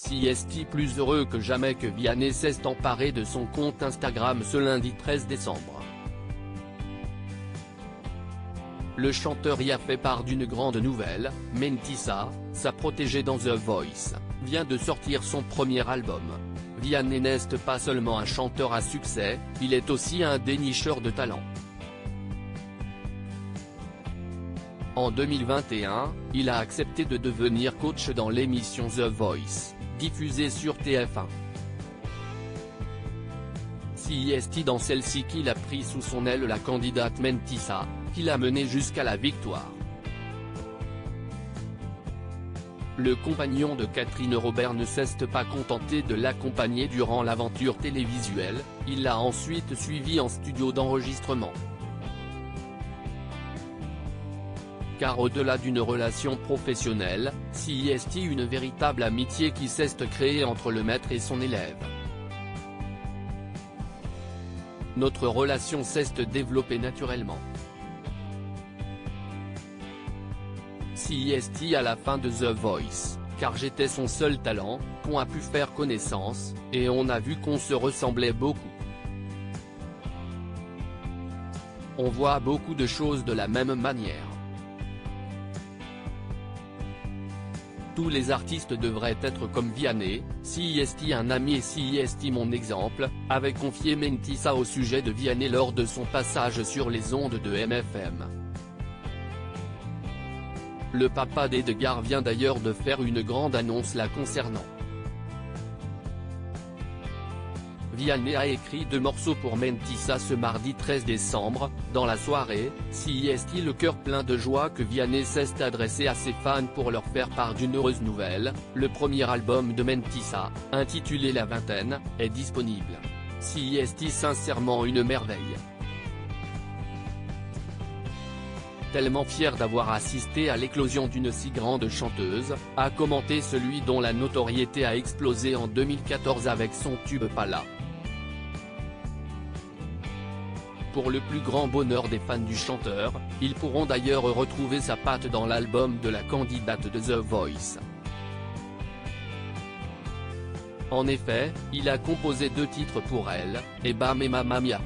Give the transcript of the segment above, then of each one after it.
CST plus heureux que jamais que Vianney s'est emparé de son compte Instagram ce lundi 13 décembre. Le chanteur y a fait part d'une grande nouvelle, Mentissa, sa protégée dans The Voice, vient de sortir son premier album. Vianney n'est pas seulement un chanteur à succès, il est aussi un dénicheur de talent. En 2021, il a accepté de devenir coach dans l'émission The Voice, diffusée sur TF1. CST dans celle-ci qu'il a pris sous son aile la candidate Mentissa, qui l'a menée jusqu'à la victoire. Le compagnon de Catherine Robert ne s'est pas contenté de l'accompagner durant l'aventure télévisuelle, il l'a ensuite suivi en studio d'enregistrement. Car au-delà d'une relation professionnelle, CST une véritable amitié qui s'est créée entre le maître et son élève. Notre relation s'est développée naturellement. CST à la fin de The Voice, car j'étais son seul talent, qu'on a pu faire connaissance, et on a vu qu'on se ressemblait beaucoup. On voit beaucoup de choses de la même manière. Tous les artistes devraient être comme Vianney, CST un ami et CST mon exemple, avait confié Mentissa au sujet de Vianney lors de son passage sur les ondes de MFM. Le papa d'Edgar vient d'ailleurs de faire une grande annonce la concernant. Vianney a écrit 2 morceaux pour Mentissa ce mardi 13 décembre, dans la soirée, CST le cœur plein de joie que Vianney s'est adressé à ses fans pour leur faire part d'une heureuse nouvelle, le premier album de Mentissa, intitulé La Vingtaine, est disponible. CST sincèrement une merveille. Tellement fier d'avoir assisté à l'éclosion d'une si grande chanteuse, a commenté celui dont la notoriété a explosé en 2014 avec son tube Pala. Pour le plus grand bonheur des fans du chanteur, ils pourront d'ailleurs retrouver sa patte dans l'album de la candidate de The Voice. En effet, il a composé 2 titres pour elle, et Bam et Mamma Mia.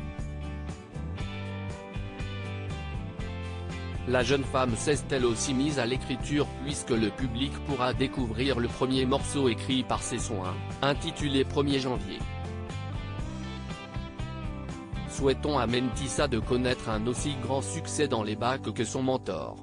La jeune femme s'est elle aussi mise à l'écriture puisque le public pourra découvrir le premier morceau écrit par ses soins, intitulé 1er janvier. Souhaitons à Mentissa de connaître un aussi grand succès dans les bacs que son mentor.